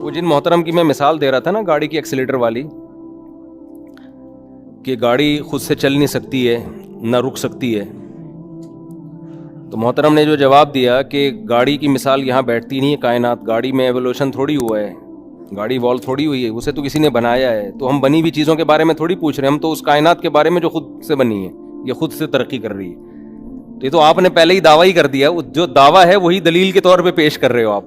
وہ جن محترم کی میں مثال دے رہا تھا نا گاڑی کی ایکسیلیٹر والی، کہ گاڑی خود سے چل نہیں سکتی ہے نہ رک سکتی ہے، تو محترم نے جو جواب دیا کہ گاڑی کی مثال یہاں بیٹھتی نہیں ہے کائنات، گاڑی میں ایوولوشن تھوڑی ہوا ہے، گاڑی ایوالو تھوڑی ہوئی ہے، اسے تو کسی نے بنایا ہے، تو ہم بنی ہوئی چیزوں کے بارے میں تھوڑی پوچھ رہے ہیں، ہم تو اس کائنات کے بارے میں جو خود سے بنی ہے، یہ خود سے ترقی کر رہی ہے۔ تو یہ تو آپ نے پہلے ہی دعویٰ ہی کر دیا، جو دعویٰ ہے وہی دلیل کے طور پہ پیش کر رہے ہو آپ۔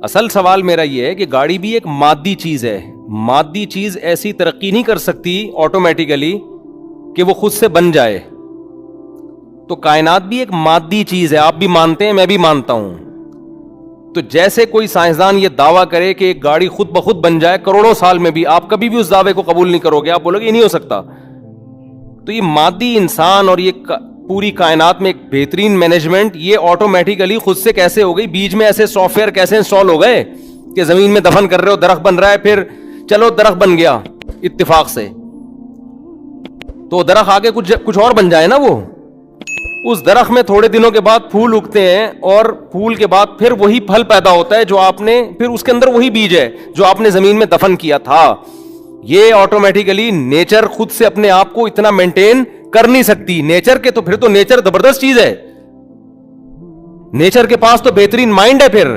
اصل سوال میرا یہ ہے کہ گاڑی بھی ایک مادی چیز ہے، مادی چیز ایسی ترقی نہیں کر سکتی آٹومیٹیکلی کہ وہ خود سے بن جائے، تو کائنات بھی ایک مادی چیز ہے، آپ بھی مانتے ہیں میں بھی مانتا ہوں۔ تو جیسے کوئی سائنسدان یہ دعویٰ کرے کہ ایک گاڑی خود بخود بن جائے کروڑوں سال میں بھی، آپ کبھی بھی اس دعوے کو قبول نہیں کرو گے، آپ بولو گے یہ نہیں ہو سکتا۔ تو یہ مادی انسان اور یہ پوری کائنات میں ایک بہترین مینجمنٹ، یہ آٹومیٹیکلی خود سے کیسے ہو گئی؟ بیچ میں ایسے سافٹ ویئر کیسے انسٹال ہو گئے کہ زمین میں دفن کر رہے ہو، درخت بن رہا ہے، پھر چلو درخت بن گیا اتفاق سے، تو درخت آگے کچھ اور بن جائے نا، وہ اس درخت میں تھوڑے دنوں کے بعد پھول اگتے ہیں، اور پھول کے بعد پھر وہی پھل پیدا ہوتا ہے جو آپ نے، پھر اس کے اندر وہی بیج ہے جو آپ نے زمین میں دفن کیا تھا۔ یہ آٹومیٹیکلی نیچر خود سے اپنے آپ کو اتنا مینٹین کر نہیں سکتی نیچر کے، تو پھر تو نیچر زبردست چیز ہے، نیچر کے پاس تو بہترین مائنڈ ہے پھر۔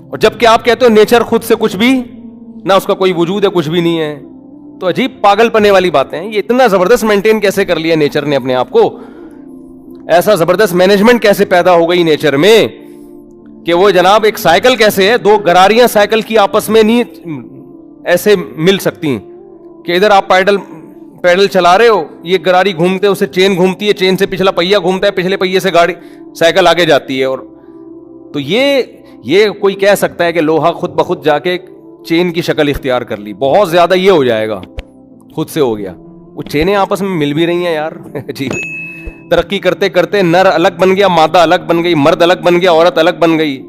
اور جبکہ آپ کہتے ہو نیچر خود سے کچھ بھی نہ، اس کا کوئی وجود ہے، کچھ بھی نہیں ہے، تو عجیب پاگل پنے والی باتیں ہیں۔ یہ اتنا زبردست مینٹین کیسے کر لیا نیچر نے اپنے آپ کو؟ ایسا زبردست مینجمنٹ کیسے پیدا ہو گئی نیچر میں کہ وہ جناب ایک سائیکل کیسے ہے، دو گراریاں سائیکل کی آپس میں نہیں ایسے مل سکتی کہ ادھر آپ پیڈل چلا رہے ہو، یہ گراری گھومتے اسے چین گھومتی ہے، چین سے پچھلا پہیہ گھومتا ہے، پچھلے پہیے سے گاڑی سائیکل آگے جاتی ہے۔ اور تو یہ کوئی کہہ سکتا ہے کہ لوہا خود بخود جا کے چین کی شکل اختیار کر لی؟ بہت زیادہ یہ ہو جائے گا، خود سے ہو گیا۔ وہ چینیں آپس میں مل بھی رہی ہیں یار، عجیب۔ ترقی کرتے کرتے نر الگ بن گیا، مادہ الگ بن گئی، مرد الگ بن گیا، عورت الگ بن گئی۔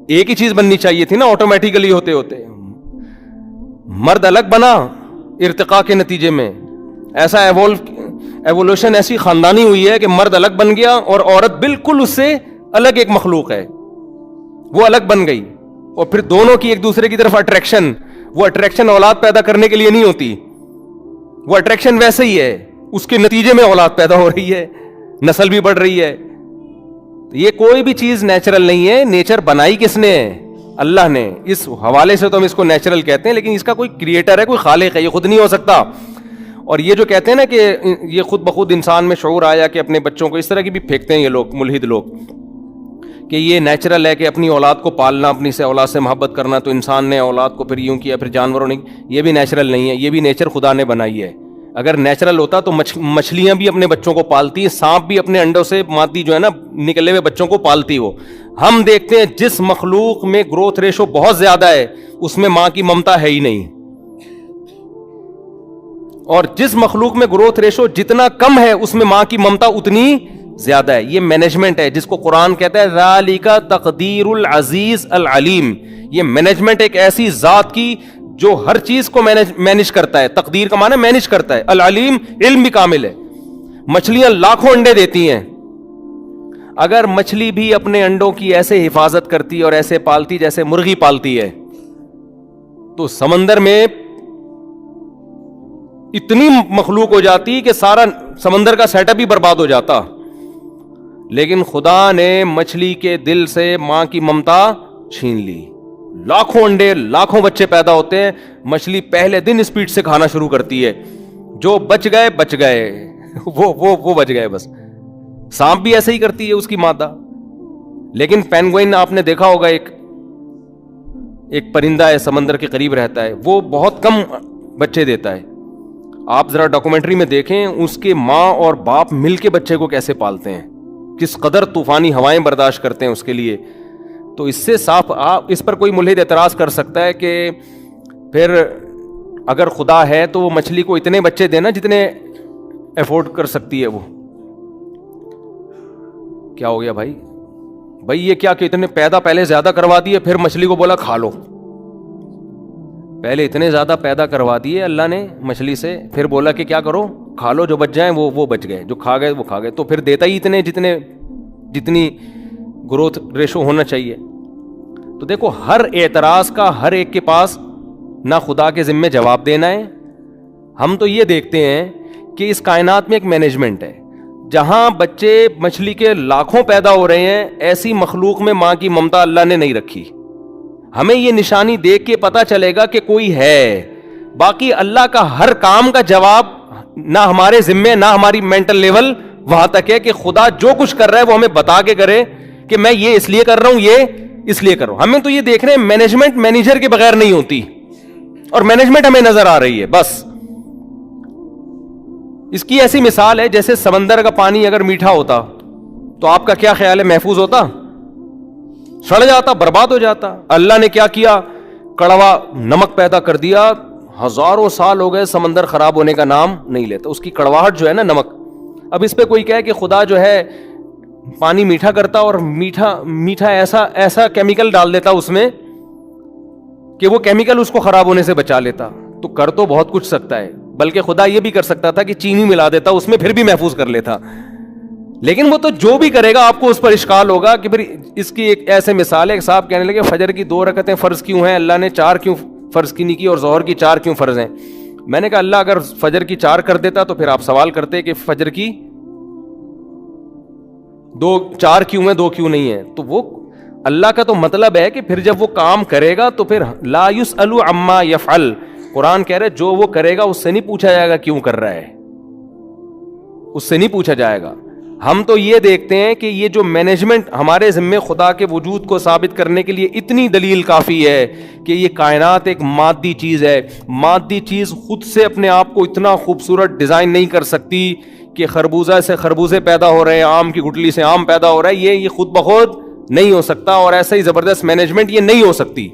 ایک ہی چیز بننی چاہیے تھی نا آٹومیٹیکلی ہوتے ہوتے، مرد الگ بنا ارتقاء کے نتیجے میں، ایسا ایوولوشن ایسی خاندانی ہوئی ہے کہ مرد الگ بن گیا اور عورت بالکل اس سے الگ ایک مخلوق ہے، وہ الگ بن گئی، اور پھر دونوں کی ایک دوسرے کی طرف اٹریکشن، وہ اٹریکشن اولاد پیدا کرنے کے لیے نہیں ہوتی، وہ اٹریکشن ویسے ہی ہے، اس کے نتیجے میں اولاد پیدا ہو رہی ہے، نسل بھی بڑھ رہی ہے۔ یہ کوئی بھی چیز نیچرل نہیں ہے، نیچر بنائی کس نے ہے؟ اللہ نے۔ اس حوالے سے تو ہم اس کو نیچرل کہتے ہیں، لیکن اس کا کوئی کریٹر ہے، کوئی خالق ہے، یہ خود نہیں ہو سکتا۔ اور یہ جو کہتے ہیں نا کہ یہ خود بخود انسان میں شعور آیا کہ اپنے بچوں کو، اس طرح کی بھی پھینکتے ہیں یہ لوگ، ملحد لوگ، کہ یہ نیچرل ہے کہ اپنی اولاد کو پالنا، اپنی سے اولاد سے محبت کرنا، تو انسان نے اولاد کو پھر یوں کیا، پھر جانوروں نے، یہ بھی نیچرل نہیں ہے، یہ بھی نیچر خدا نے بنائی ہے۔ اگر نیچرل ہوتا تو مچھلیاں بھی اپنے بچوں کو پالتی، سانپ بھی اپنے انڈوں سے مادی جو ہے نا نکلے ہوئے بچوں کو پالتی ہو۔ ہم دیکھتے ہیں جس مخلوق میں گروتھ ریشو بہت زیادہ ہے اس میں ماں کی ممتا ہے ہی نہیں، اور جس مخلوق میں گروتھ ریشو جتنا کم ہے اس میں ماں کی ممتا اتنی زیادہ ہے۔ یہ مینجمنٹ ہے جس کو قرآن کہتا ہے ذالک تقدیر العزیز العلیم۔ یہ مینجمنٹ ایک ایسی ذات کی جو ہر چیز کو مینج کرتا ہے، تقدیر کا معنی مینج کرتا ہے، العلیم علم بھی کامل ہے۔ مچھلیاں لاکھوں انڈے دیتی ہیں، اگر مچھلی بھی اپنے انڈوں کی ایسے حفاظت کرتی اور ایسے پالتی جیسے مرغی پالتی ہے، تو سمندر میں اتنی مخلوق ہو جاتی کہ سارا سمندر کا سیٹ اپ ہی برباد ہو جاتا۔ لیکن خدا نے مچھلی کے دل سے ماں کی ممتا چھین لی، لاکھوں انڈے، لاکھوں بچے پیدا ہوتے ہیں، مچھلی پہلے دن اسپیڈ سے کھانا شروع کرتی ہے، جو بچ گئے وہ بچ گئے بس۔ سانپ بھی ایسے ہی کرتی ہے اس کی مادہ۔ لیکن پینگوئن آپ نے دیکھا ہوگا، ایک پرندہ ہے، سمندر کے قریب رہتا ہے، وہ بہت کم بچے دیتا ہے۔ آپ ذرا ڈاکومنٹری میں دیکھیں اس کے ماں اور باپ مل کے بچے کو کیسے پالتے ہیں، کس قدر طوفانی ہوائیں برداشت کرتے ہیں اس کے لیے۔ تو اس سے صاف اس پر کوئی ملحد اعتراض کر سکتا ہے کہ پھر اگر خدا ہے تو وہ مچھلی کو اتنے بچے دینا جتنے افورڈ کر سکتی ہے وہ۔ کیا ہو گیا بھائی یہ کیا کہ اتنے پیدا پہلے زیادہ کروا دیے، پھر مچھلی کو بولا کھا لو؟ پہلے اتنے زیادہ پیدا کروا دیے اللہ نے مچھلی سے، پھر بولا کہ کیا کرو، کھا لو، جو بچ جائیں وہ بچ گئے، جو کھا گئے وہ کھا گئے، تو پھر دیتا ہی اتنے جتنی گروتھ ریشو ہونا چاہیے۔ تو دیکھو ہر اعتراض کا ہر ایک کے پاس نہ خدا کے ذمے جواب دینا ہے. ہم تو یہ دیکھتے ہیں کہ اس کائنات میں ایک مینجمنٹ ہے, جہاں بچے مچھلی کے لاکھوں پیدا ہو رہے ہیں, ایسی مخلوق میں ماں کی ممتا اللہ نے نہیں رکھی. ہمیں یہ نشانی دیکھ کے پتا چلے گا کہ کوئی ہے. باقی اللہ کا ہر کام کا جواب نہ ہمارے ذمے, نہ ہماری مینٹل لیول وہاں تک ہے کہ خدا جو کچھ کر رہا ہے وہ ہمیں بتا کے کرے کہ میں یہ اس لیے کر رہا ہوں, یہ اس لیے کر رہا ہوں. ہمیں تو یہ دیکھ رہے ہیں مینجمنٹ مینیجر کے بغیر نہیں ہوتی, اور مینجمنٹ ہمیں نظر آ رہی ہے بس. اس کی ایسی مثال ہے جیسے سمندر کا پانی اگر میٹھا ہوتا تو آپ کا کیا خیال ہے, محفوظ ہوتا؟ سڑ جاتا, برباد ہو جاتا. اللہ نے کیا کیا, کڑوا نمک پیدا کر دیا. ہزاروں سال ہو گئے سمندر خراب ہونے کا نام نہیں لیتا. اس کی کڑواہٹ جو ہے نا نمک, اب اس پہ کوئی کہے کہ خدا جو ہے پانی میٹھا کرتا اور میٹھا ایسا کیمیکل ڈال دیتا اس میں کہ وہ کیمیکل اس کو خراب ہونے سے بچا لیتا, تو کر تو بہت کچھ سکتا ہے. بلکہ خدا یہ بھی کر سکتا تھا کہ چینی ملا دیتا اس میں, پھر بھی محفوظ کر لیتا. لیکن وہ تو جو بھی کرے گا آپ کو اس پر اشکال ہوگا کہ پھر اس کی ایک ایسے مثال ہے. ایک صاحب کہنے لگے فجر کی 2 رکعتیں فرض کیوں ہیں, اللہ نے 4 کیوں فرض کی نہیں کی, اور ظہر کی 4 کیوں فرض ہیں؟ میں نے کہا اللہ اگر فجر کی 4 کر دیتا تو پھر آپ سوال کرتے کہ فجر کی 4 کیوں ہیں, 2 کیوں نہیں ہیں. تو وہ اللہ کا تو مطلب ہے کہ پھر جب وہ کام کرے گا تو پھر لا یسأل عما یفعل, قرآن کہہ رہے جو وہ کرے گا اس سے نہیں پوچھا جائے گا کیوں کر رہا ہے, اس سے نہیں پوچھا جائے گا. ہم تو یہ دیکھتے ہیں کہ یہ جو مینجمنٹ ہمارے ذمے خدا کے وجود کو ثابت کرنے کے لیے اتنی دلیل کافی ہے کہ یہ کائنات ایک مادی چیز ہے. مادی چیز خود سے اپنے آپ کو اتنا خوبصورت ڈیزائن نہیں کر سکتی کہ خربوزہ سے خربوزے پیدا ہو رہے ہیں, آم کی گٹلی سے آم پیدا ہو رہا ہے, یہ خود بخود نہیں ہو سکتا. اور ایسا ہی زبردست مینجمنٹ یہ نہیں ہو سکتی.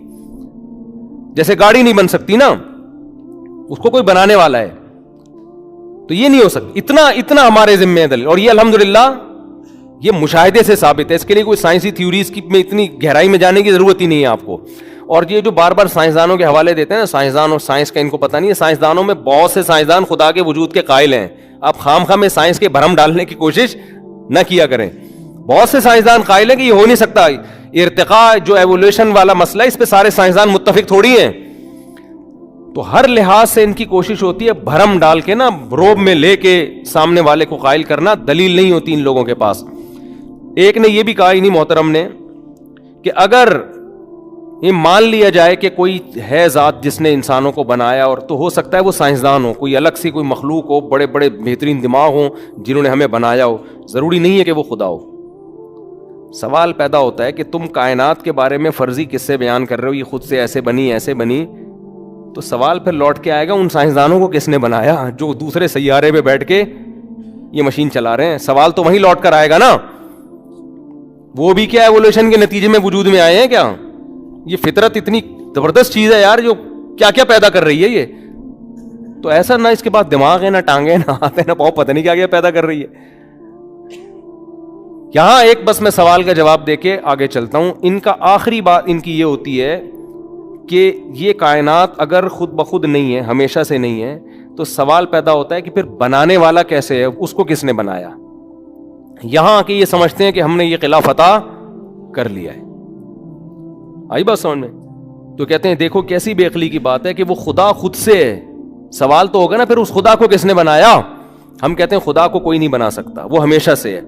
جیسے گاڑی نہیں بن سکتی نا, اس کو کوئی بنانے والا ہے, تو یہ نہیں ہو سکتی. اتنا ہمارے ذمہ ہے دلیل, اور یہ الحمدللہ یہ مشاہدے سے ثابت ہے. اس کے لیے کوئی سائنسی تھیوریز میں اتنی گہرائی میں جانے کی ضرورت ہی نہیں ہے آپ کو. اور یہ جو بار بار سائنسدانوں کے حوالے دیتے ہیں نا, سائنسدان اور سائنس کا ان کو پتہ نہیں ہے. سائنسدانوں میں بہت سے سائنسدان خدا کے وجود کے قائل ہیں. آپ خام میں سائنس کے بھرم ڈالنے کی کوشش نہ کیا کریں. بہت سے سائنسدان قائل ہیں کہ یہ ہو نہیں سکتا. ارتقاء جو ایوولوشن والا مسئلہ ہے, اس پہ سارے سائنسدان متفق تھوڑی ہیں. تو ہر لحاظ سے ان کی کوشش ہوتی ہے بھرم ڈال کے نا, روب میں لے کے سامنے والے کو قائل کرنا. دلیل نہیں ہوتی ان لوگوں کے پاس. ایک نے یہ بھی کہا انہی محترم نے کہ اگر یہ مان لیا جائے کہ کوئی ہے ذات جس نے انسانوں کو بنایا, اور تو ہو سکتا ہے وہ سائنسدان ہو, کوئی الگ سی کوئی مخلوق ہو, بڑے بڑے بہترین دماغ ہوں جنہوں نے ہمیں بنایا ہو, ضروری نہیں ہے کہ وہ خدا ہو. سوال پیدا ہوتا ہے کہ تم کائنات کے بارے میں فرضی قصے بیان کر رہے ہو, یہ خود سے ایسے بنی ایسے بنی, تو سوال پھر لوٹ کے آئے گا ان سائنسدانوں کو کس نے بنایا جو دوسرے سیارے پہ بیٹھ کے یہ مشین چلا رہے ہیں. سوال تو وہیں لوٹ کر آئے گا نا. وہ بھی کیا ایوولوشن کے نتیجے میں وجود میں آئے ہیں کیا؟ یہ فطرت اتنی زبردست چیز ہے یار, جو کیا کیا پیدا کر رہی ہے یہ. تو ایسا نہ اس کے پاس دماغ ہے, نہ ٹانگیں, نہ ہاتھ ہے, نہ پاؤں, پتہ نہیں کیا کیا پیدا کر رہی ہے. یہاں ایک بس میں سوال کا جواب دے کے آگے چلتا ہوں. ان کا آخری بات ان کی یہ ہوتی ہے کہ یہ کائنات اگر خود بخود نہیں ہے, ہمیشہ سے نہیں ہے, تو سوال پیدا ہوتا ہے کہ پھر بنانے والا کیسے ہے, اس کو کس نے بنایا. یہاں آ کے یہ سمجھتے ہیں کہ ہم نے یہ قلعہ فتح کر لیا ہے. آئی بات سمجھ میں؟ تو کہتے ہیں دیکھو کیسی بے عقلی کی بات ہے کہ وہ خدا خود سے ہے. سوال تو ہوگا نا پھر اس خدا کو کس نے بنایا. ہم کہتے ہیں خدا کو کوئی نہیں بنا سکتا, وہ ہمیشہ سے ہے.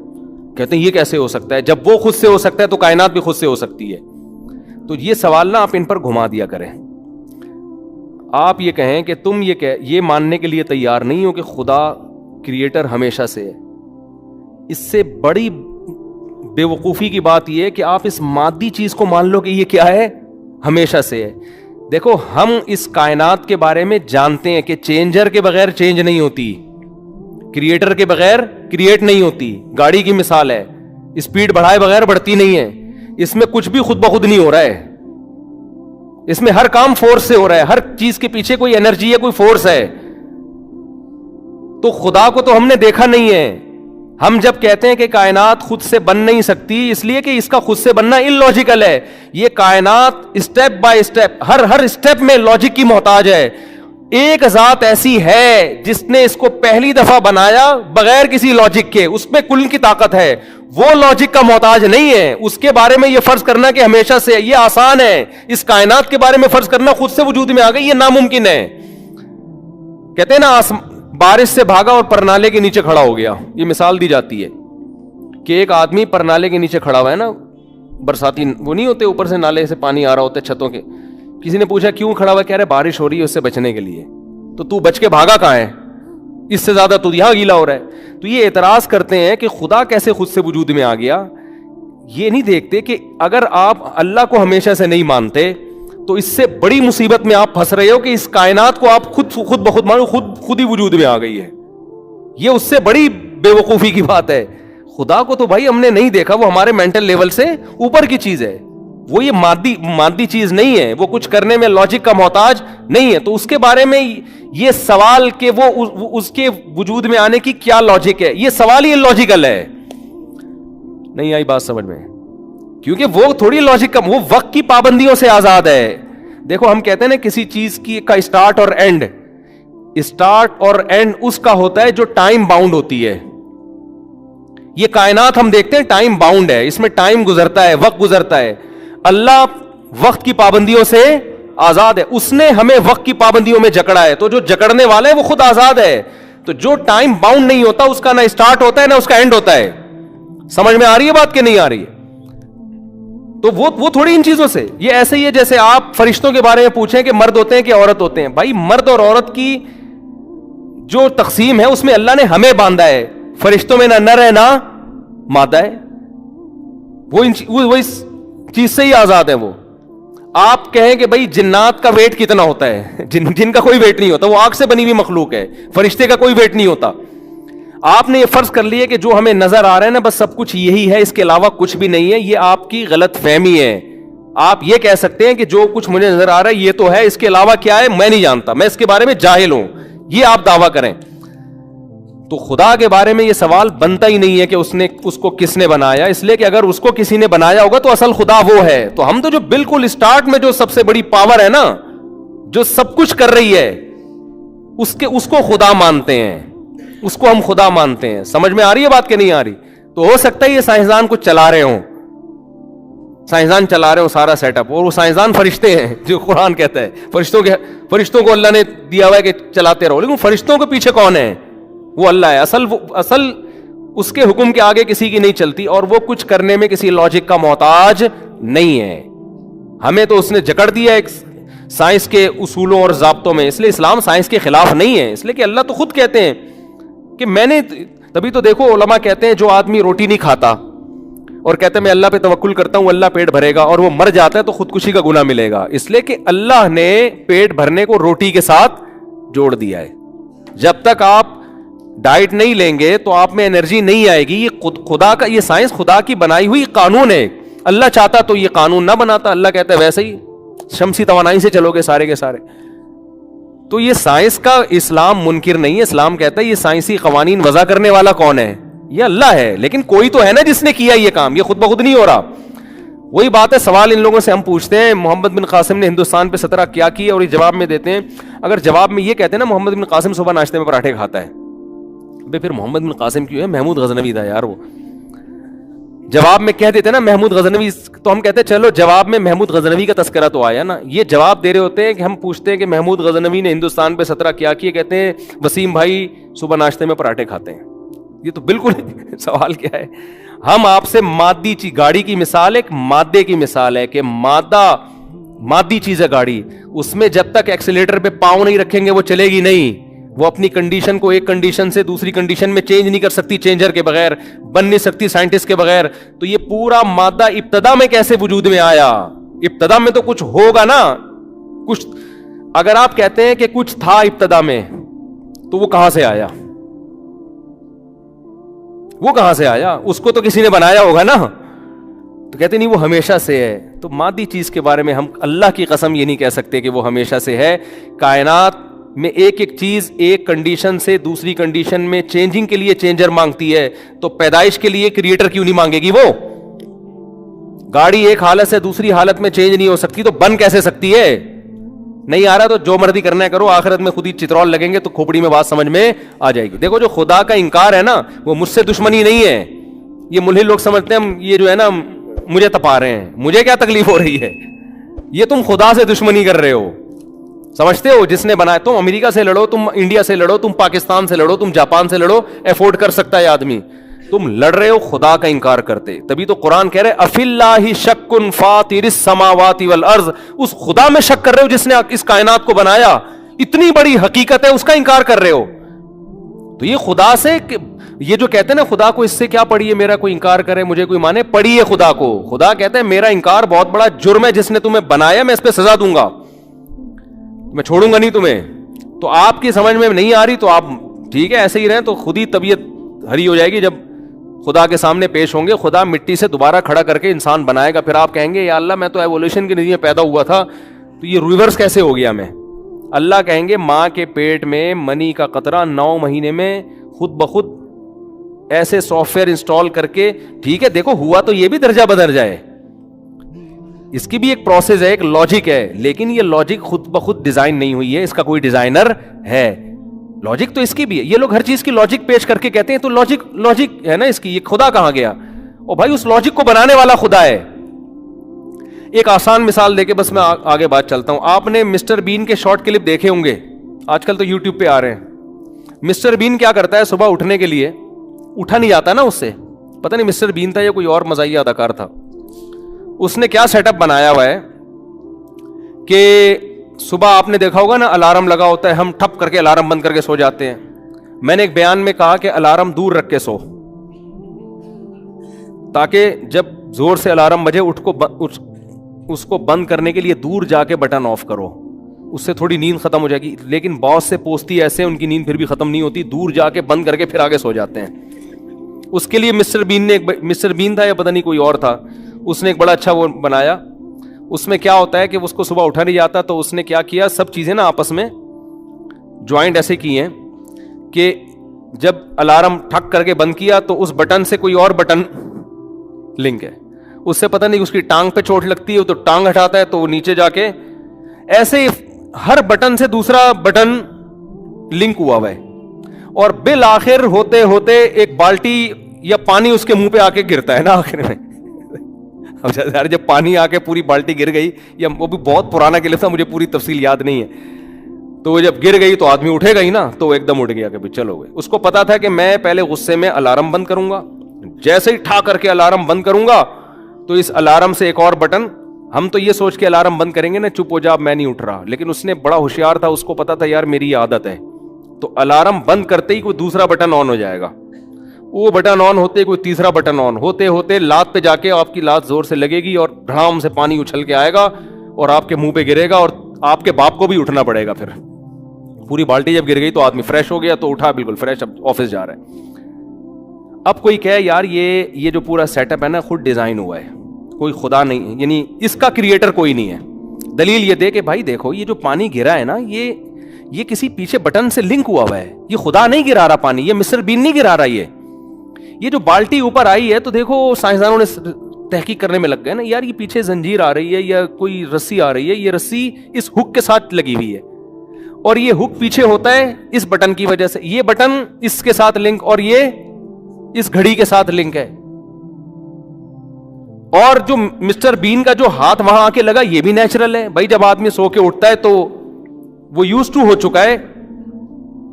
کہتے ہیں یہ کیسے ہو سکتا ہے, جب وہ خود سے ہو سکتا ہے تو کائنات بھی خود سے ہو سکتی ہے. تو یہ سوال نہ آپ ان پر گھما دیا کریں. آپ یہ کہیں کہ تم یہ ماننے کے لیے تیار نہیں ہو کہ خدا کریٹر ہمیشہ سے ہے. اس سے بڑی بے وقوفی کی بات یہ ہے کہ آپ اس مادی چیز کو مان لو کہ یہ کیا ہے, ہمیشہ سے ہے. دیکھو ہم اس کائنات کے بارے میں جانتے ہیں کہ چینجر کے بغیر چینج نہیں ہوتی, کریٹر کے بغیر کریٹ نہیں ہوتی. گاڑی کی مثال ہے, اسپیڈ بڑھائے بغیر بڑھتی نہیں ہے. اس میں کچھ بھی خود بخود نہیں ہو رہا ہے, اس میں ہر کام فورس سے ہو رہا ہے. ہر چیز کے پیچھے کوئی انرجی ہے, کوئی فورس ہے. تو خدا کو تو ہم نے دیکھا نہیں ہے. ہم جب کہتے ہیں کہ کائنات خود سے بن نہیں سکتی, اس لیے کہ اس کا خود سے بننا ان لاجیکل ہے. یہ کائنات step by step Hare step میں لاجک کی محتاج ہے. ایک ذات ایسی ہے جس نے اس کو پہلی دفعہ بنایا بغیر کسی لاجک کے, اس میں کل کی طاقت ہے. وہ لوجک کا محتاج نہیں ہے. اس کے بارے میں یہ فرض کرنا کہ ہمیشہ سے یہ آسان ہے. اس کائنات کے بارے میں فرض کرنا خود سے وجود میں آ گئی, یہ ناممکن ہے. کہتے ہیں نا بارش سے بھاگا اور پرنالے کے نیچے کھڑا ہو گیا. یہ مثال دی جاتی ہے کہ ایک آدمی پرنالے کے نیچے کھڑا ہوا ہے نا, برساتی وہ نہیں ہوتے, اوپر سے نالے سے پانی آ رہا ہوتا ہے چھتوں کے. کسی نے پوچھا کیوں کھڑا ہوا ہے, کہہ رہے بارش ہو رہی ہے اس سے بچنے کے لیے. تو بچ کے بھاگا کہاں ہے, اس سے زیادہ تو یہاں گیلا ہو رہا ہے. تو یہ اعتراض کرتے ہیں کہ خدا کیسے خود سے وجود میں آ گیا. یہ نہیں دیکھتے کہ اگر آپ اللہ کو ہمیشہ سے نہیں مانتے تو اس سے بڑی مصیبت میں آپ پھنس رہے ہو کہ اس کائنات کو آپ خود بخود مانو, خود ہی وجود میں آ گئی ہے. یہ اس سے بڑی بے وقوفی کی بات ہے. خدا کو تو بھائی ہم نے نہیں دیکھا, وہ ہمارے مینٹل لیول سے اوپر کی چیز ہے. وہ یہ مادی چیز نہیں ہے, وہ کچھ کرنے میں لاجک کا محتاج نہیں ہے. تو اس کے بارے میں یہ سوال کہ وہ اس کے وجود میں آنے کی کیا لاجک ہے, یہ سوال ہی لاجیکل ہے. نہیں آئی بات سمجھ میں؟ کیونکہ وہ تھوڑی لاجک کا, وہ وقت کی پابندیوں سے آزاد ہے. دیکھو ہم کہتے ہیں نا کسی چیز کا اسٹارٹ اور اینڈ, اسٹارٹ اور اینڈ اس کا ہوتا ہے جو ٹائم باؤنڈ ہوتی ہے. یہ کائنات ہم دیکھتے ہیں ٹائم باؤنڈ ہے, اس میں ٹائم گزرتا ہے, وقت گزرتا ہے. اللہ وقت کی پابندیوں سے آزاد ہے. اس نے ہمیں وقت کی پابندیوں میں جکڑا ہے, تو جو جکڑنے والا ہے وہ خود آزاد ہے. تو جو ٹائم باؤنڈ نہیں ہوتا اس کا نہ اسٹارٹ ہوتا ہے نہ اس کا اینڈ ہوتا ہے. سمجھ میں آ رہی ہے بات کہ نہیں آ رہی ہے؟ تو وہ تھوڑی ان چیزوں سے, یہ ایسے ہی ہے جیسے آپ فرشتوں کے بارے میں پوچھیں کہ مرد ہوتے ہیں کہ عورت ہوتے ہیں. بھائی مرد اور عورت کی جو تقسیم ہے اس میں اللہ نے ہمیں باندھا ہے. فرشتوں میں نہ نر ہے نہ مادہ ہے, وہ اس چیز سے ہی آزاد ہے. وہ آپ کہیں کہ بھائی جنات کا ویٹ کتنا ہوتا ہے, جن کا کوئی ویٹ نہیں ہوتا, وہ آگ سے بنی ہوئی مخلوق ہے. فرشتے کا کوئی ویٹ نہیں ہوتا. آپ نے یہ فرض کر لیا کہ جو ہمیں نظر آ رہا ہے نا بس سب کچھ یہی ہے, اس کے علاوہ کچھ بھی نہیں ہے. یہ آپ کی غلط فہمی ہے. آپ یہ کہہ سکتے ہیں کہ جو کچھ مجھے نظر آ رہا ہے یہ تو ہے, اس کے علاوہ کیا ہے میں نہیں جانتا, میں اس کے بارے میں جاہل ہوں, یہ آپ دعویٰ کریں. تو خدا کے بارے میں یہ سوال بنتا ہی نہیں ہے کہ اس کو کس نے بنایا, اس لیے کہ اگر اس کو کسی نے بنایا ہوگا تو اصل خدا وہ ہے. تو ہم تو جو بالکل اسٹارٹ میں جو سب سے بڑی پاور ہے نا, جو سب کچھ کر رہی ہے, اس کو خدا مانتے ہیں, اس کو ہم خدا مانتے ہیں. سمجھ میں آ رہی ہے بات کہ نہیں آ رہی؟ تو ہو سکتا ہے یہ سائنسدان کچھ چلا رہے ہوں, سارا سیٹ اپ, اور وہ سائنسدان فرشتے ہیں جو قرآن کہتا ہے فرشتوں کو اللہ نے دیا ہوا ہے کہ چلاتے رہو. لیکن فرشتوں کے پیچھے کون ہے؟ وہ اللہ ہے. اصل اس کے حکم کے آگے کسی کی نہیں چلتی, اور وہ کچھ کرنے میں کسی لاجک کا محتاج نہیں ہے. ہمیں تو اس نے جکڑ دیا ایک سائنس کے اصولوں اور ضابطوں میں. اس لیے اسلام سائنس کے خلاف نہیں ہے, اس لیے کہ اللہ تو خود کہتے ہیں کہ میں نے, تبھی تو دیکھو علماء کہتے ہیں جو آدمی روٹی نہیں کھاتا اور کہتا ہے میں اللہ پہ توکل کرتا ہوں, اللہ پیٹ بھرے گا, اور وہ مر جاتا ہے تو خودکشی کا گناہ ملے گا. اس لیے کہ اللہ نے پیٹ بھرنے کو روٹی کے ساتھ جوڑ دیا ہے. جب تک آپ ڈائٹ نہیں لیں گے تو آپ میں انرجی نہیں آئے گی. یہ خدا کا, یہ سائنس خدا کی بنائی ہوئی قانون ہے. اللہ چاہتا تو یہ قانون نہ بناتا. اللہ کہتا ہے ویسے ہی شمسی توانائی سے چلو گے سارے کے سارے. تو یہ سائنس کا اسلام منکر نہیں ہے. اسلام کہتا ہے یہ سائنسی قوانین وضع کرنے والا کون ہے؟ یہ اللہ ہے. لیکن کوئی تو ہے نا جس نے کیا یہ کام, یہ خود بخود نہیں ہو رہا. وہی بات ہے, سوال ان لوگوں سے ہم پوچھتے ہیں محمد بن قاسم نے ہندوستان پہ 17 کیا کی, اور یہ جواب میں دیتے ہیں. اگر جواب میں یہ کہتے ہیں نا محمد بن قاسم صبح ناشتے میں پراٹھے کھاتا ہے, بے پھر محمد بن قاسم کیوں ہے؟ محمود غزنوی تھا یار. وہ جواب میں کہہ دیتے نا محمود غزنوی, تو ہم کہتے ہیں چلو جواب میں محمود غزنوی کا تذکرہ تو آیا نا. یہ جواب دے رہے ہوتے ہیں کہ ہم پوچھتے ہیں کہ محمود غزنوی نے ہندوستان پہ 17 کیا کیے, کہتے ہیں وسیم بھائی صبح ناشتے میں پراٹھے کھاتے ہیں. یہ تو بالکل سوال کیا ہے. ہم آپ سے مادی چیز, گاڑی کی مثال ایک مادے کی مثال ہے کہ مادی چیز ہے گاڑی, اس میں جب تک ایکسیلیٹر پہ پاؤں نہیں رکھیں گے وہ چلے گی نہیں. وہ اپنی کنڈیشن کو ایک کنڈیشن سے دوسری کنڈیشن میں چینج نہیں کر سکتی چینجر کے بغیر, بن نہیں سکتی سائنٹسٹ کے بغیر. تو یہ پورا مادہ ابتدا میں کیسے وجود میں آیا؟ ابتدا میں تو کچھ ہوگا نا, کچھ. اگر آپ کہتے ہیں کہ کچھ تھا ابتدا میں تو وہ کہاں سے آیا؟ وہ کہاں سے آیا؟ اس کو تو کسی نے بنایا ہوگا نا. تو کہتے نہیں وہ ہمیشہ سے ہے. تو مادی چیز کے بارے میں ہم اللہ کی قسم یہ نہیں کہہ سکتے کہ وہ ہمیشہ سے ہے. کائنات میں ایک ایک چیز ایک کنڈیشن سے دوسری کنڈیشن میں چینجنگ کے لیے چینجر مانگتی ہے. تو پیدائش کے لیے کریٹر کیوں نہیں مانگے گی؟ وہ گاڑی ایک حالت سے دوسری حالت میں چینج نہیں ہو سکتی تو بن کیسے سکتی ہے؟ نہیں آ رہا تو جو مرضی کرنا ہے کرو, آخرت میں خود ہی چترول لگیں گے تو کھوپڑی میں بات سمجھ میں آ جائے گی. دیکھو جو خدا کا انکار ہے نا وہ مجھ سے دشمنی نہیں ہے, یہ ملحد لوگ سمجھتے ہیں ہم یہ جو ہے نا مجھے تپا رہے ہیں, مجھے کیا تکلیف ہو رہی ہے, یہ تم خدا سے دشمنی کر رہے ہو. سمجھتے ہو جس نے بنایا, تم امریکہ سے لڑو, تم انڈیا سے لڑو, تم پاکستان سے لڑو, تم جاپان سے لڑو, افورڈ کر سکتا ہے آدمی, تم لڑ رہے ہو خدا کا انکار کرتے. تبھی تو قرآن کہہ رہے افی اللہ شک فاطر السماوات والارض, اس خدا میں شک کر رہے ہو جس نے اس کائنات کو بنایا, اتنی بڑی حقیقت ہے, اس کا انکار کر رہے ہو. تو یہ خدا سے, یہ جو کہتے ہیں نا خدا کو اس سے کیا پڑی ہے, میرا کوئی انکار کرے مجھے کوئی مانے, پڑی ہے خدا کو. خدا کہتے ہیں میرا انکار بہت بڑا جرم ہے, جس نے تمہیں بنایا میں اس پہ سزا دوں گا, میں چھوڑوں گا نہیں تمہیں. تو آپ کی سمجھ میں نہیں آ رہی تو آپ ٹھیک ہے ایسے ہی رہیں, تو خود ہی طبیعت ہری ہو جائے گی. جب خدا کے سامنے پیش ہوں گے, خدا مٹی سے دوبارہ کھڑا کر کے انسان بنائے گا, پھر آپ کہیں گے یا اللہ میں تو ایوولوشن کے نتیجے پیدا ہوا تھا, تو یہ ریورس کیسے ہو گیا میں. اللہ کہیں گے ماں کے پیٹ میں منی کا قطرہ 9 مہینے میں خود بخود ایسے سافٹ ویئر انسٹال کر کے, ٹھیک ہے دیکھو ہوا تو یہ بھی درجہ بدر جائے, اس کی بھی ایک پروسیس ہے, ایک لاجک ہے, لیکن یہ لاجک خود بخود ڈیزائن نہیں ہوئی ہے, اس کا کوئی ڈیزائنر ہے. لاجک تو اس کی بھی ہے, یہ لوگ ہر چیز کی لاجک پیش کر کے کہتے ہیں تو لاجک ہے نا اس کی, یہ خدا کہاں گیا؟ اور بھائی اس لاجک کو بنانے والا خدا ہے. ایک آسان مثال دے کے بس میں آگے بات چلتا ہوں. آپ نے مسٹر بین کے شارٹ کلپ دیکھے ہوں گے, آج کل تو یوٹیوب پہ آ رہے ہیں. مسٹر بین کیا کرتا ہے, صبح اٹھنے کے لیے اٹھا نہیں جاتا نا اس سے, پتہ نہیں مسٹر بین تھا یا کوئی اور مزاحیہ اداکار تھا, اس نے کیا سیٹ اپ بنایا ہوا ہے کہ صبح آپ نے دیکھا ہوگا نا الارم لگا ہوتا ہے, ہم ٹھپ کر کے الارم بند کر کے سو جاتے ہیں. میں نے ایک بیان میں کہا کہ الارم دور رکھ کے سو, تاکہ جب زور سے الارم بجے اس کو بند کرنے کے لیے دور جا کے بٹن آف کرو, اس سے تھوڑی نیند ختم ہو جائے گی. لیکن باس سے پوچھتی ایسے ان کی نیند پھر بھی ختم نہیں ہوتی, دور جا کے بند کر کے پھر آگے سو جاتے ہیں. اس کے لیے مسٹر بین تھا یا پتہ نہیں کوئی اور تھا, اس نے ایک بڑا اچھا وہ بنایا. اس میں کیا ہوتا ہے کہ اس کو صبح اٹھا نہیں جاتا, تو اس نے کیا کیا, سب چیزیں نا آپس میں جوائنٹ ایسے کی ہیں کہ جب الارم ٹھک کر کے بند کیا تو اس بٹن سے کوئی اور بٹن لنک ہے, اس سے پتہ نہیں اس کی ٹانگ پہ چوٹ لگتی ہے تو ٹانگ ہٹاتا ہے تو وہ نیچے جا کے ایسے ہر بٹن سے دوسرا بٹن لنک ہوا ہوا ہے. اور بالآخر ہوتے ہوتے ایک بالٹی یا پانی اس کے منہ پہ آ کے گرتا ہے نا آخر میں. جب پانی آ کے پوری بالٹی گر گئی, یا وہ بھی بہت پرانا کلپ تھا, مجھے پوری تفصیل یاد نہیں ہے, تو وہ جب گر گئی تو آدمی اٹھے گا ہی نا, تو ایک دم اٹھ گیا کہ چلو گئے. اس کو پتا تھا کہ میں پہلے غصے میں الارم بند کروں گا, جیسے ہی ٹھا کر کے الارم بند کروں گا تو اس الارم سے ایک اور بٹن, ہم تو یہ سوچ کے الارم بند کریں گے نا چپ ہو جا میں نہیں اٹھ رہا, لیکن اس نے بڑا ہوشیار تھا, اس کو پتا تھا یار میری یہ عادت ہے, تو الارم بند کرتے ہی کوئی دوسرا بٹن آن ہو جائے گا, وہ بٹن آن ہوتے کوئی تیسرا بٹن آن ہوتے ہوتے لات پہ جا کے آپ کی لات زور سے لگے گی اور دھڑام سے پانی اچھل کے آئے گا اور آپ کے منہ پہ گرے گا, اور آپ کے باپ کو بھی اٹھنا پڑے گا. پھر پوری بالٹی جب گر گئی تو آدمی فریش ہو گیا, تو اٹھا بالکل فریش, اب آفس جا رہا ہے. اب کوئی کہے یار یہ جو پورا سیٹ اپ ہے نا خود ڈیزائن ہوا ہے, کوئی خدا نہیں, یعنی اس کا کریٹر کوئی نہیں ہے. دلیل یہ دے کہ بھائی دیکھو یہ جو پانی گرا ہے نا یہ کسی پیچھے بٹن سے لنک ہوا ہوا ہے, یہ خدا نہیں گرا رہا پانی, یہ مسٹر بین نہیں گرا رہا. یہ جو بالٹی اوپر آئی ہے تو دیکھو سائنسدانوں نے تحقیق کرنے میں لگ گئے نا, یار یہ پیچھے زنجیر آ رہی ہے یا کوئی رسی آ رہی ہے, یہ رسی اس ہک کے ساتھ لگی ہوئی ہے, اور یہ ہک پیچھے ہوتا ہے اس بٹن کی وجہ سے, یہ بٹن اس کے ساتھ لنک, اور یہ اس گھڑی کے ساتھ لنک ہے. اور جو مسٹر بین کا جو ہاتھ وہاں آ کے لگا یہ بھی نیچرل ہے بھائی, جب آدمی سو کے اٹھتا ہے تو وہ یوز ٹو ہو چکا ہے,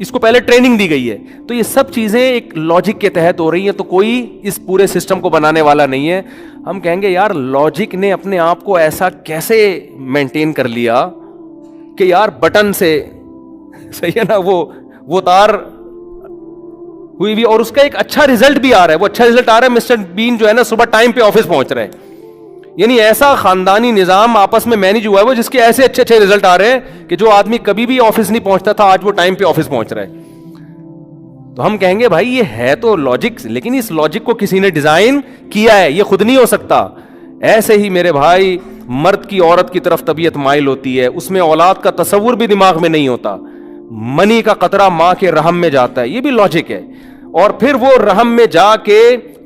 اس کو پہلے ٹریننگ دی گئی ہے. تو یہ سب چیزیں ایک لاجک کے تحت ہو رہی ہیں, تو کوئی اس پورے سسٹم کو بنانے والا نہیں ہے. ہم کہیں گے یار لاجک نے اپنے آپ کو ایسا کیسے مینٹین کر لیا کہ یار بٹن سے صحیح ہے نا وہ تار ہوئی بھی, اور اس کا ایک اچھا ریزلٹ بھی آ رہا ہے. وہ اچھا ریزلٹ آ رہا ہے, مسٹر بین جو ہے نا صبح ٹائم پہ آفس پہنچ رہے ہیں, یعنی ایسا خاندانی نظام آپس میں مینج ہوا ہے وہ, جس کے ایسے اچھے ریزلٹ آ رہے ہیں کہ جو آدمی کبھی بھی آفس نہیں پہنچتا تھا آج وہ ٹائم پہ آفس پہنچ رہا ہے. تو ہم کہیں گے بھائی یہ ہے تو لاجک, لیکن اس لاجک کو کسی نے ڈیزائن کیا ہے, یہ خود نہیں ہو سکتا. ایسے ہی میرے بھائی مرد کی عورت کی طرف طبیعت مائل ہوتی ہے, اس میں اولاد کا تصور بھی دماغ میں نہیں ہوتا, منی کا قطرہ ماں کے رحم میں جاتا ہے, یہ بھی لاجک ہے, اور پھر وہ رحم میں جا کے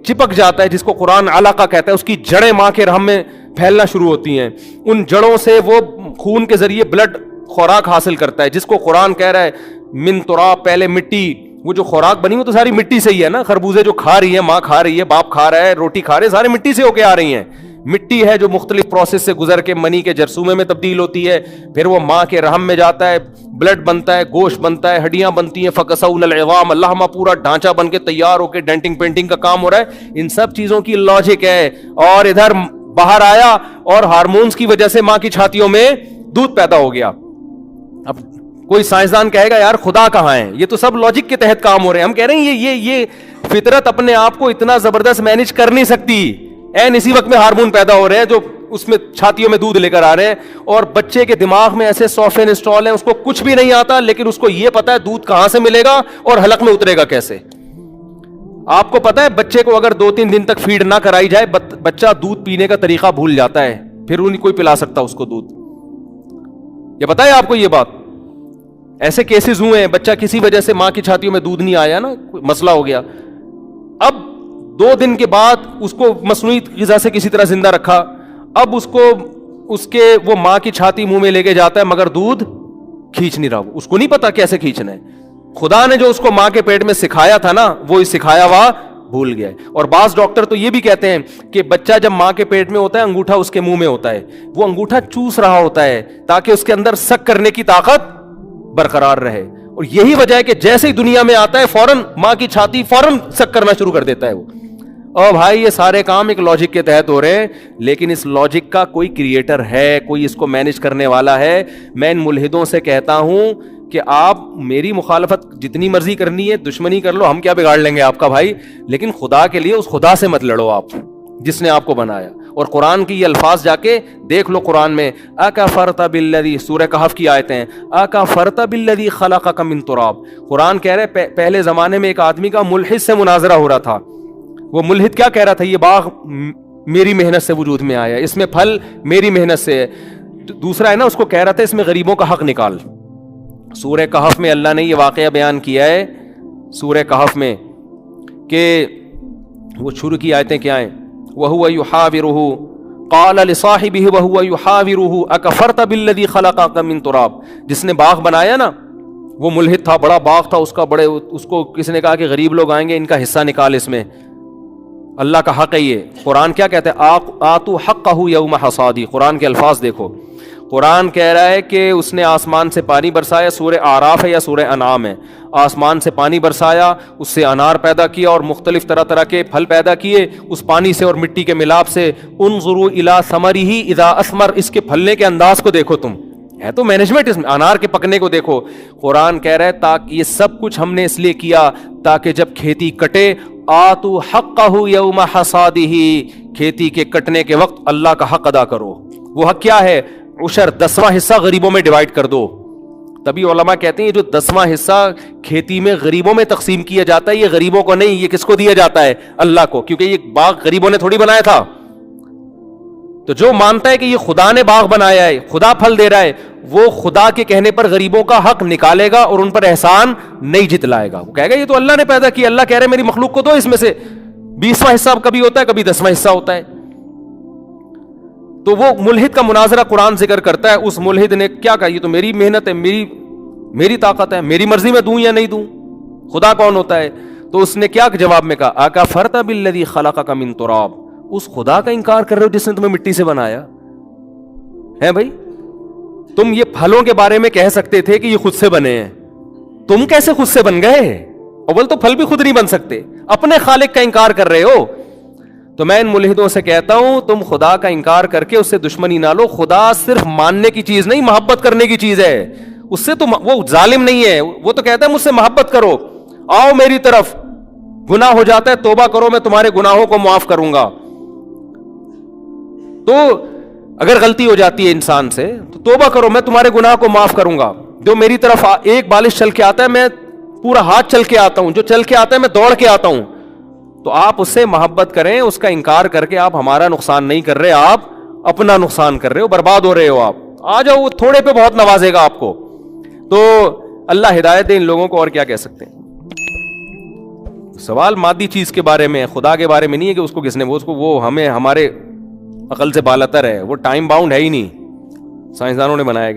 چپک جاتا ہے, جس کو قرآن علاقہ کہتا ہے, اس کی جڑیں ماں کے رحم میں پھیلنا شروع ہوتی ہیں, ان جڑوں سے وہ خون کے ذریعے بلڈ خوراک حاصل کرتا ہے, جس کو قرآن کہہ رہا ہے من تراب, پہلے مٹی وہ جو خوراک بنی وہ تو ساری مٹی سے ہی ہے نا. خربوزے جو کھا رہی ہے ماں کھا رہی ہے, باپ کھا رہا ہے, روٹی کھا رہے ہیں, سارے مٹی سے ہو کے آ رہی ہیں. مٹی ہے جو مختلف پروسیس سے گزر کے منی کے جرثومے میں تبدیل ہوتی ہے, پھر وہ ماں کے رحم میں جاتا ہے, بلڈ بنتا ہے, گوشت بنتا ہے, ہڈیاں بنتی ہیں, فکسون العظام, اللہ ماں پورا ڈھانچہ بن کے تیار ہو کے ڈینٹنگ پینٹنگ کا کام ہو رہا ہے. ان سب چیزوں کی لاجک ہے. اور ادھر باہر آیا اور ہارمونز کی وجہ سے ماں کی چھاتیوں میں دودھ پیدا ہو گیا. اب کوئی سائنسدان کہے گا یار خدا کہاں ہے, یہ تو سب لاجک کے تحت کام ہو رہے ہیں. ہم کہہ رہے ہیں یہ فطرت اپنے آپ کو اتنا زبردست مینج کر نہیں سکتی. این اسی وقت میں ہارمون پیدا ہو رہے ہیں جو اس میں چھاتیوں میں دودھ لے کر آ رہے ہیں, اور بچے کے دماغ میں ایسے سافٹ ویئر انسٹال ہیں, اس کو کچھ بھی نہیں آتا, لیکن اس کو یہ پتا ہے دودھ کہاں سے ملے گا اور حلق میں اترے گا کیسے. آپ کو پتا ہے بچے کو اگر 2-3 دن تک فیڈ نہ کرائی جائے بچہ دودھ پینے کا طریقہ بھول جاتا ہے, پھر نہیں کوئی پلا سکتا اس کو دودھ. یہ پتا ہے آپ کو یہ بات؟ ایسے کیسز ہوئے ہیں, بچہ کسی وجہ سے ماں کی چھاتیوں میں دودھ نہیں آیا نا, مسئلہ ہو گیا, اب 2 دن کے بعد اس کو مصنوعی غذا سے کسی طرح زندہ رکھا, اب اس کو اس کے وہ ماں کی چھاتی منہ میں لے کے جاتا ہے مگر دودھ کھینچ نہیں رہا, اس کو نہیں پتا کیسے کھینچنا ہے. خدا نے جو اس کو ماں کے پیٹ میں سکھایا تھا نا وہ سکھایا ہوا بھول گیا. اور بعض ڈاکٹر تو یہ بھی کہتے ہیں کہ بچہ جب ماں کے پیٹ میں ہوتا ہے انگوٹھا اس کے منہ میں ہوتا ہے, وہ انگوٹھا چوس رہا ہوتا ہے تاکہ اس کے اندر سک کرنے کی طاقت برقرار رہے. اور یہی وجہ ہے کہ جیسے ہی دنیا میں آتا ہے فوراً ماں کی چھاتی فوراً سک کرنا شروع کر دیتا ہے وہ. اور بھائی یہ سارے کام ایک لاجک کے تحت ہو رہے ہیں, لیکن اس لاجک کا کوئی کریٹر ہے, کوئی اس کو مینج کرنے والا ہے. میں ان ملحدوں سے کہتا ہوں کہ آپ میری مخالفت جتنی مرضی کرنی ہے, دشمنی کر لو, ہم کیا بگاڑ لیں گے آپ کا بھائی, لیکن خدا کے لیے اس خدا سے مت لڑو آپ جس نے آپ کو بنایا. اور قرآن کی یہ الفاظ جا کے دیکھ لو قرآن میں, اکفرت بالذی, سورہ کہف کی آیتیں ہیں, اکفرت بالذی خلقک من تراب. قرآن کہہ رہے پہلے زمانے میں ایک آدمی کا ملحد سے مناظرہ ہو رہا تھا. وہ ملحد کیا کہہ رہا تھا, یہ باغ میری محنت سے وجود میں آیا, اس میں پھل میری محنت سے ہے. دوسرا ہے نا, اس کو کہہ رہا تھا اس میں غریبوں کا حق نکال. سورہ کہف میں اللہ نے یہ واقعہ بیان کیا ہے سورہ کہف میں کہ وہ شروع کی آیتیں کیا ہیں, وَهُوَ يُحَاوِرُهُ قَالَ لِصَاحِبِهِ وَهُوَ يُحَاوِرُهُ أَكَفَرْتَ بِالَّذِي خَلَقَكَ مِن تُرَابٍ. جس نے باغ بنایا نا, وہ ملحد تھا, بڑا باغ تھا اس کا, بڑے اس کو کسی نے کہا کہ غریب لوگ آئیں گے, ان کا حصہ نکال, اس میں اللہ کا حق ہے یہ. قرآن کیا کہتے ہیں, آتوا حقہ یوم حصادی. قرآن کے الفاظ دیکھو, قرآن کہہ رہا ہے کہ اس نے آسمان سے پانی برسایا, سورہ اعراف ہے یا سورہ انعام ہے, آسمان سے پانی برسایا, اس سے انار پیدا کیا اور مختلف طرح طرح کے پھل پیدا کیے اس پانی سے اور مٹی کے ملاپ سے. انظروا الی ثمرہ اذا اثمر, اس کے پھلنے کے انداز کو دیکھو, تم ہے تو مینجمنٹ اس میں, انار کے پکنے کو دیکھو. قرآن کہہ رہا ہے تاکہ یہ سب کچھ ہم نے اس لیے کیا تاکہ جب کھیتی کٹے, آتوا حقہ یوم حصادہ, کھیتی کے کٹنے کے وقت اللہ کا حق ادا کرو. وہ حق کیا ہے, عشر 10واں حصہ غریبوں میں ڈیوائڈ کر دو. تبھی علماء کہتے ہیں جو 10واں حصہ کھیتی میں غریبوں میں تقسیم کیا جاتا ہے یہ غریبوں کو نہیں, یہ کس کو دیا جاتا ہے, اللہ کو, کیونکہ یہ باغ غریبوں نے تھوڑی بنایا تھا. تو جو مانتا ہے کہ یہ خدا نے باغ بنایا ہے, خدا پھل دے رہا ہے, وہ خدا کے کہنے پر غریبوں کا حق نکالے گا اور ان پر احسان نہیں جتلائے گا. وہ کہے گا یہ تو اللہ نے پیدا کیا, اللہ کہہ رہے میری مخلوق کو دو اس میں سے. 20واں حصہ کبھی ہوتا ہے, کبھی 10واں حصہ ہوتا ہے. تو وہ ملحد کا مناظرہ قرآن ذکر کرتا ہے. اس ملحد نے کیا کہا, یہ تو میری محنت ہے, میری طاقت ہے, میری مرضی میں دوں یا نہیں دوں, خدا کون ہوتا ہے. تو اس نے کیا جواب میں کہا, اکفرت بالذی خلقک من تراب, اس خدا کا انکار کر رہے ہو جس نے تمہیں مٹی سے بنایا ہے. بھائی تم یہ پھلوں کے بارے میں کہہ سکتے تھے کہ یہ خود سے بنے ہیں, تم کیسے خود سے بن گئے؟ اول تو پھل بھی خود نہیں بن سکتے, اپنے خالق کا انکار کر رہے ہو. تو میں ان ملحدوں سے کہتا ہوں تم خدا کا انکار کر کے اس سے دشمنی نہ لو. خدا صرف ماننے کی چیز نہیں, محبت کرنے کی چیز ہے. اس سے تو وہ ظالم نہیں ہے, وہ تو کہتا ہے مجھ سے محبت کرو, آؤ میری طرف, گناہ ہو جاتا ہے توبہ کرو, میں تمہارے گناہوں کو معاف کروں گا. تو اگر غلطی ہو جاتی ہے انسان سے تو توبہ کرو, میں تمہارے گناہ کو معاف کروں گا. جو میری طرف ایک بالش چل کے آتا ہے میں پورا ہاتھ چل کے آتا ہوں, جو چل کے آتا ہے میں دوڑ کے آتا ہوں. تو آپ اس سے محبت کریں, اس کا انکار کر کے آپ ہمارا نقصان نہیں کر رہے, آپ اپنا نقصان کر رہے ہو, برباد ہو رہے ہو آپ. آ جاؤ, وہ تھوڑے پہ بہت نوازے گا آپ کو. تو اللہ ہدایت دے ان لوگوں کو, اور کیا کہہ سکتے ہیں. سوال مادی چیز کے بارے میں, خدا کے بارے میں نہیں ہے کہ اس کو کس نے, وہ ہمیں ہمارے عقل سے بالاتر ہے, وہ ٹائم باؤنڈ ہے ہی نہیں, سائنسدانوں نے بنایا گیا.